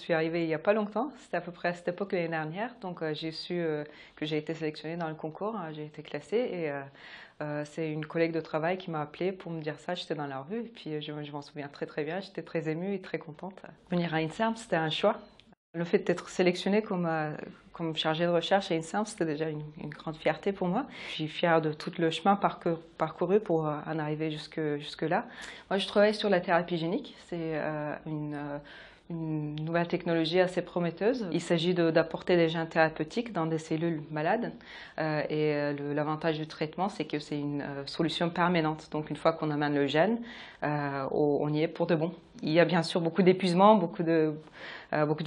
suis arrivée il n'y a pas longtemps, c'était à peu près à cette époque l'année dernière, donc j'ai su que j'ai été sélectionnée dans le concours, j'ai été classée et c'est une collègue de travail qui m'a appelée pour me dire ça, j'étais dans la rue et puis je m'en souviens très très bien, j'étais très émue et très contente. Venir à INSERM, c'était un choix. Le fait d'être sélectionnée comme chargée de recherche à INSERM, c'était déjà une grande fierté pour moi. Je suis fière de tout le chemin parcouru pour en arriver jusque-là. Moi, je travaille sur la thérapie génique. C'est une nouvelle technologie assez prometteuse. Il s'agit d'apporter des gènes thérapeutiques dans des cellules malades. L'avantage du traitement, c'est que c'est une solution permanente. Donc, une fois qu'on amène le gène, on y est pour de bon. Il y a bien sûr beaucoup d'épuisement, beaucoup de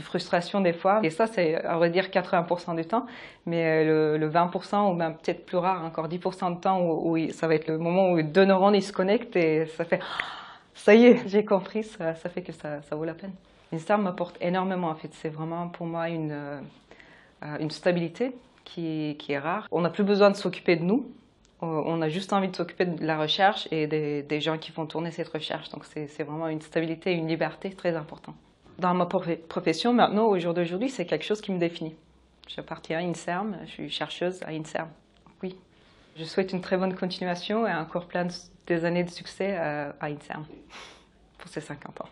frustration des fois. Et ça, c'est, à vrai dire, 80% du temps. Mais le 20%, ou même peut-être plus rare, encore 10% de temps, où ça va être le moment où deux neurones ils se connectent et ça fait « ça y est, j'ai compris », ça fait que ça vaut la peine. INSERM m'apporte énormément, en fait. C'est vraiment pour moi une stabilité qui est rare. On n'a plus besoin de s'occuper de nous. On a juste envie de s'occuper de la recherche et des gens qui font tourner cette recherche. Donc c'est vraiment une stabilité et une liberté très importante. Dans ma profession, maintenant, au jour d'aujourd'hui, c'est quelque chose qui me définit. J'appartiens à INSERM, je suis chercheuse à INSERM. Oui. Je souhaite une très bonne continuation et encore plein des années de succès à INSERM pour ces 50 ans.